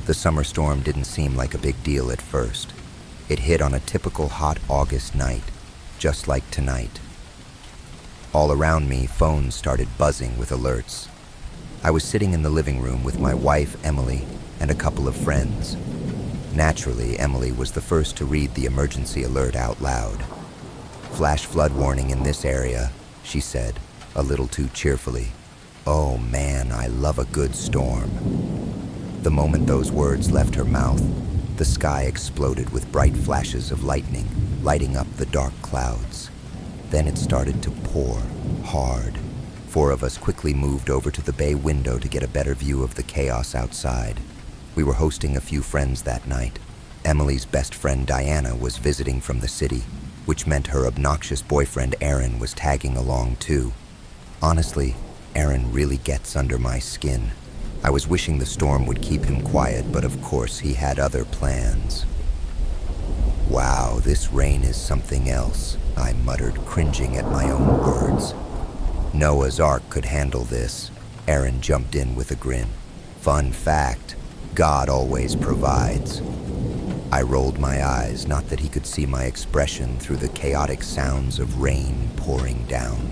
The summer storm didn't seem like a big deal at first. It hit on a typical hot August night, just like tonight. All around me, phones started buzzing with alerts. I was sitting in the living room with my wife, Emily, and a couple of friends. Naturally, Emily was the first to read the emergency alert out loud. "Flash flood warning in this area," she said, a little too cheerfully. Oh man, I love a good storm. The moment those words left her mouth, the sky exploded with bright flashes of lightning, lighting up the dark clouds. Then it started to pour, hard. 4 of us quickly moved over to the bay window to get a better view of the chaos outside. We were hosting a few friends that night. Emily's best friend Diana was visiting from the city, which meant her obnoxious boyfriend Aaron was tagging along too. Honestly, Aaron really gets under my skin. I was wishing the storm would keep him quiet, but of course he had other plans. "Wow, this rain is something else," I muttered, cringing at my own words. "Noah's Ark could handle this," Aaron jumped in with a grin. "Fun fact, God always provides." I rolled my eyes, not that he could see my expression through the chaotic sounds of rain pouring down.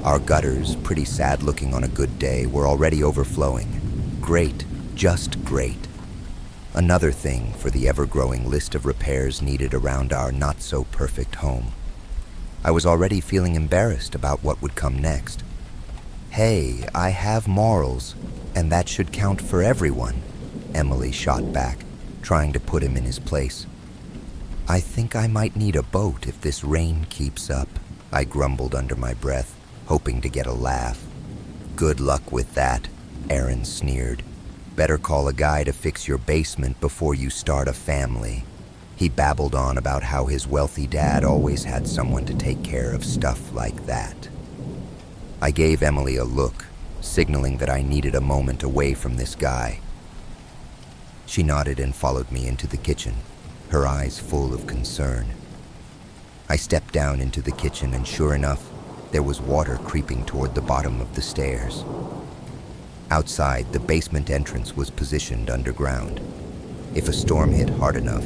Our gutters, pretty sad looking on a good day, were already overflowing. Great, just great. Another thing for the ever-growing list of repairs needed around our not-so-perfect home. I was already feeling embarrassed about what would come next. "Hey, I have morals, and that should count for everyone," Emily shot back, trying to put him in his place. "I think I might need a boat if this rain keeps up," I grumbled under my breath, hoping to get a laugh. "Good luck with that," Aaron sneered. "Better call a guy to fix your basement before you start a family." He babbled on about how his wealthy dad always had someone to take care of stuff like that. I gave Emily a look, signaling that I needed a moment away from this guy. She nodded and followed me into the kitchen, her eyes full of concern. I stepped down into the kitchen and sure enough, there was water creeping toward the bottom of the stairs. Outside, the basement entrance was positioned underground. If a storm hit hard enough,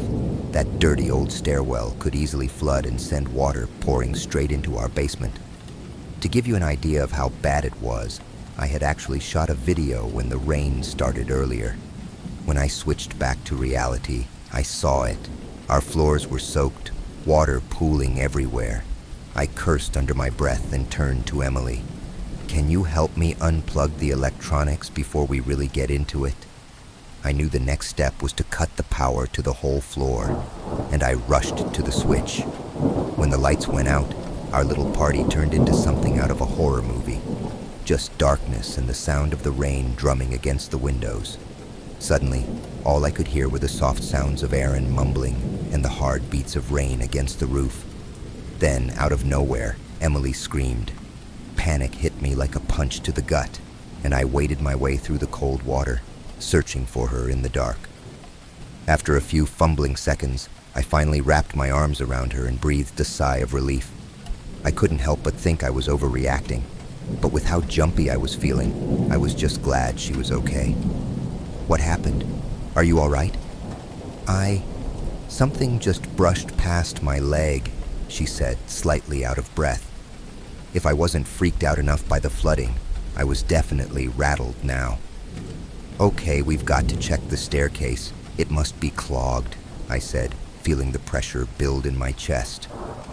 that dirty old stairwell could easily flood and send water pouring straight into our basement. To give you an idea of how bad it was, I had actually shot a video when the rain started earlier. When I switched back to reality, I saw it. Our floors were soaked, water pooling everywhere. I cursed under my breath and turned to Emily. "Can you help me unplug the electronics before we really get into it?" I knew the next step was to cut the power to the whole floor, and I rushed to the switch. When the lights went out, our little party turned into something out of a horror movie. Just darkness and the sound of the rain drumming against the windows. Suddenly, all I could hear were the soft sounds of Aaron mumbling and the hard beats of rain against the roof. Then, out of nowhere, Emily screamed. Panic hit me like a punch to the gut, and I waded my way through the cold water, searching for her in the dark. After a few fumbling seconds, I finally wrapped my arms around her and breathed a sigh of relief. I couldn't help but think I was overreacting, but with how jumpy I was feeling, I was just glad she was okay. "What happened? Are you all right?" Something just brushed past my leg," she said, slightly out of breath. If I wasn't freaked out enough by the flooding, I was definitely rattled now. "Okay, we've got to check the staircase. It must be clogged," I said, feeling the pressure build in my chest.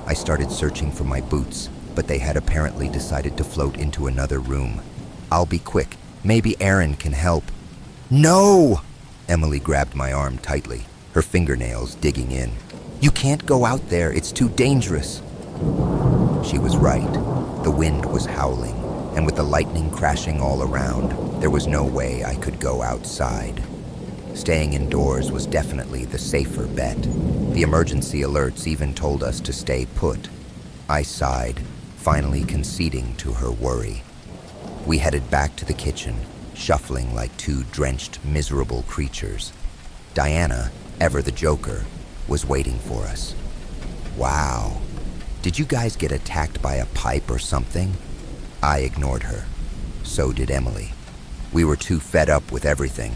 I started searching for my boots, but they had apparently decided to float into another room. "I'll be quick. Maybe Aaron can help." "No!" Emily grabbed my arm tightly, her fingernails digging in. "You can't go out there. It's too dangerous." She was right. The wind was howling, and with the lightning crashing all around, there was no way I could go outside. Staying indoors was definitely the safer bet. The emergency alerts even told us to stay put. I sighed, finally conceding to her worry. We headed back to the kitchen, shuffling like two drenched, miserable creatures. Diana, ever the joker, was waiting for us. "Wow. Did you guys get attacked by a pipe or something?" I ignored her. So did Emily. We were too fed up with everything,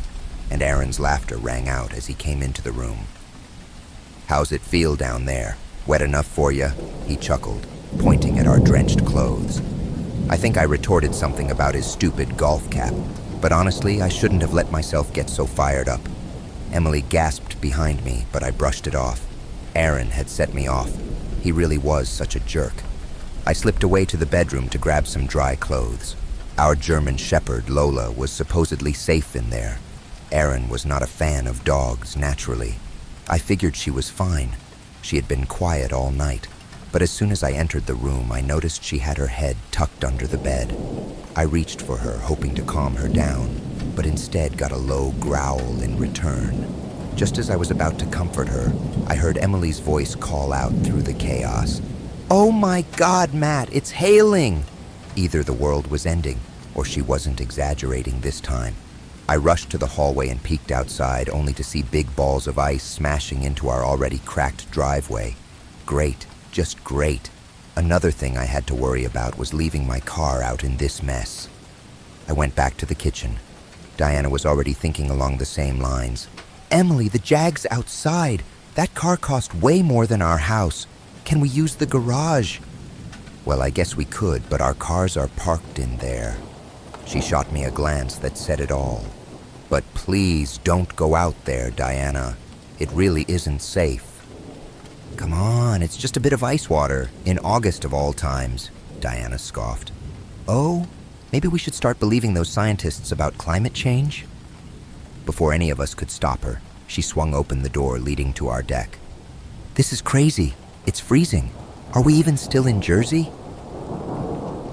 and Aaron's laughter rang out as he came into the room. "How's it feel down there? Wet enough for you?" he chuckled, pointing at our drenched clothes. I think I retorted something about his stupid golf cap, but honestly, I shouldn't have let myself get so fired up. Emily gasped behind me, but I brushed it off. Aaron had set me off. He really was such a jerk. I slipped away to the bedroom to grab some dry clothes. Our German shepherd, Lola, was supposedly safe in there. Aaron was not a fan of dogs, naturally. I figured she was fine. She had been quiet all night, but as soon as I entered the room, I noticed she had her head tucked under the bed. I reached for her, hoping to calm her down, but instead got a low growl in return. Just as I was about to comfort her, I heard Emily's voice call out through the chaos. "Oh my God, Matt, it's hailing!" Either the world was ending, or she wasn't exaggerating this time. I rushed to the hallway and peeked outside, only to see big balls of ice smashing into our already cracked driveway. Great, just great. Another thing I had to worry about was leaving my car out in this mess. I went back to the kitchen. Diana was already thinking along the same lines. "Emily, the Jag's outside. That car cost way more than our house. Can we use the garage?" Well, I guess we could, but our cars are parked in there. She shot me a glance that said it all. "But please don't go out there, Diana. It really isn't safe." "Come on, it's just a bit of ice water, in August of all times," Diana scoffed. "Oh, maybe we should start believing those scientists about climate change?" Before any of us could stop her, she swung open the door leading to our deck. "This is crazy. It's freezing. Are we even still in Jersey?"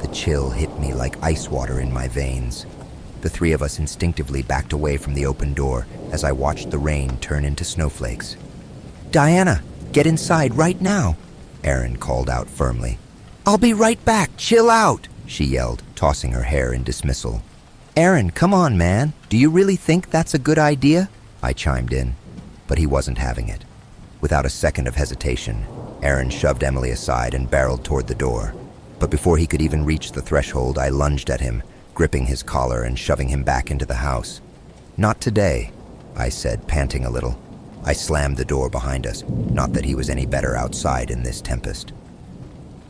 The chill hit me like ice water in my veins. The three of us instinctively backed away from the open door as I watched the rain turn into snowflakes. "Diana, get inside right now," Aaron called out firmly. "I'll be right back. Chill out," she yelled, tossing her hair in dismissal. "Aaron, come on, man. Do you really think that's a good idea?" I chimed in, but he wasn't having it. Without a second of hesitation, Aaron shoved Emily aside and barreled toward the door. But before he could even reach the threshold, I lunged at him, gripping his collar and shoving him back into the house. "Not today," I said, panting a little. I slammed the door behind us, not that he was any better outside in this tempest.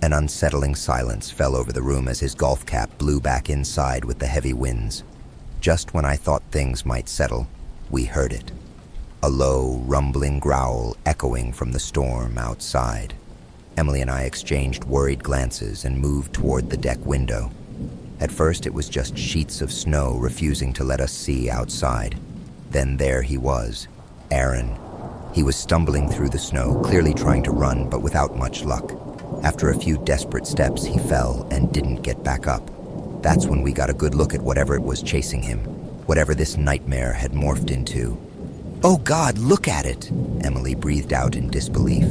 An unsettling silence fell over the room as his golf cap blew back inside with the heavy winds. Just when I thought things might settle, we heard it. A low, rumbling growl echoing from the storm outside. Emily and I exchanged worried glances and moved toward the deck window. At first, it was just sheets of snow refusing to let us see outside. Then there he was, Aaron. He was stumbling through the snow, clearly trying to run, but without much luck. After a few desperate steps, he fell and didn't get back up. That's when we got a good look at whatever it was chasing him, whatever this nightmare had morphed into. "Oh God, look at it!" Emily breathed out in disbelief.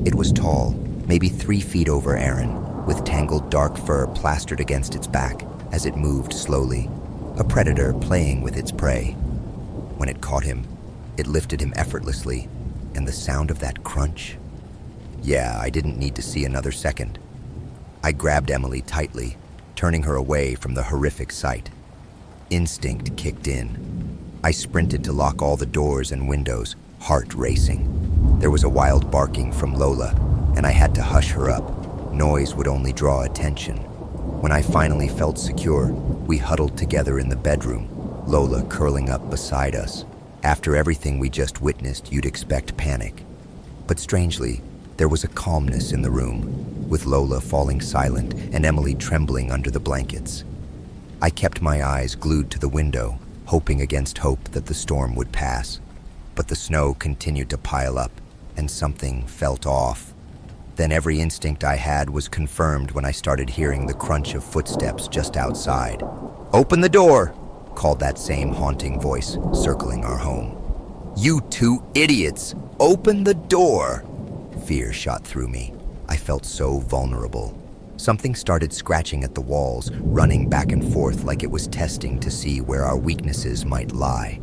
It was tall, maybe 3 feet over Aaron, with tangled dark fur plastered against its back as it moved slowly, a predator playing with its prey. When it caught him, it lifted him effortlessly, and the sound of that crunch? Yeah, I didn't need to see another second. I grabbed Emily tightly, turning her away from the horrific sight. Instinct kicked in. I sprinted to lock all the doors and windows, heart racing. There was a wild barking from Lola, and I had to hush her up. Noise would only draw attention. When I finally felt secure, we huddled together in the bedroom, Lola curling up beside us. After everything we just witnessed, you'd expect panic. But strangely, there was a calmness in the room, with Lola falling silent and Emily trembling under the blankets. I kept my eyes glued to the window, hoping against hope that the storm would pass. But the snow continued to pile up, and something felt off. Then every instinct I had was confirmed when I started hearing the crunch of footsteps just outside. "Open the door!" called that same haunting voice, circling our home. "You two idiots! Open the door!" Fear shot through me. I felt so vulnerable. Something started scratching at the walls, running back and forth like it was testing to see where our weaknesses might lie.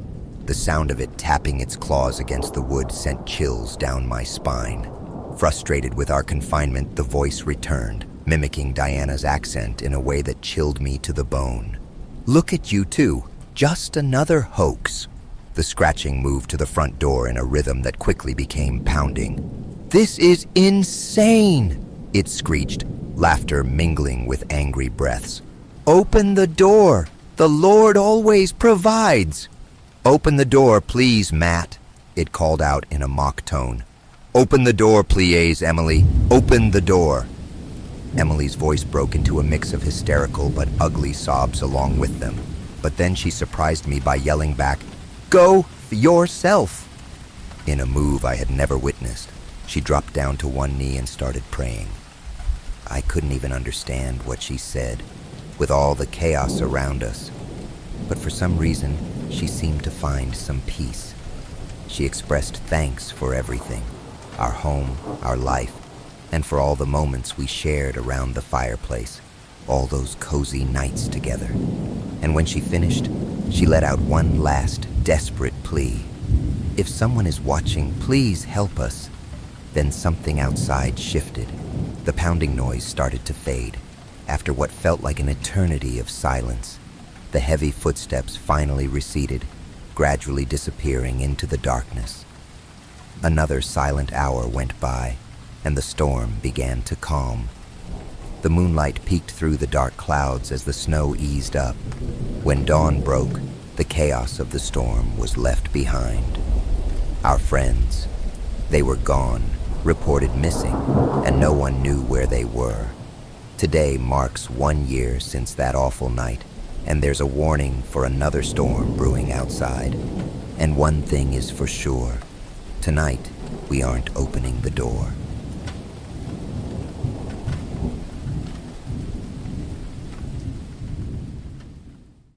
The sound of it tapping its claws against the wood sent chills down my spine. Frustrated with our confinement, the voice returned, mimicking Diana's accent in a way that chilled me to the bone. "Look at you two, just another hoax." The scratching moved to the front door in a rhythm that quickly became pounding. "This is insane!" it screeched, laughter mingling with angry breaths. "Open the door! The Lord always provides!" "Open the door, please, Matt," it called out in a mock tone. "Open the door, please, Emily. Open the door." Emily's voice broke into a mix of hysterical but ugly sobs along with them. But then she surprised me by yelling back, "Go yourself!" In a move I had never witnessed, she dropped down to one knee and started praying. I couldn't even understand what she said, with all the chaos around us. But for some reason, she seemed to find some peace. She expressed thanks for everything, our home, our life, and for all the moments we shared around the fireplace, all those cozy nights together. And when she finished, she let out one last desperate plea. "If someone is watching, please help us." Then something outside shifted. The pounding noise started to fade. After what felt like an eternity of silence, the heavy footsteps finally receded, gradually disappearing into the darkness. Another silent hour went by, and the storm began to calm. The moonlight peeked through the dark clouds as the snow eased up. When dawn broke, the chaos of the storm was left behind. Our friends, they were gone, reported missing, and no one knew where they were. Today marks 1 year since that awful night, and there's a warning for another storm brewing outside. And one thing is for sure, tonight we aren't opening the door.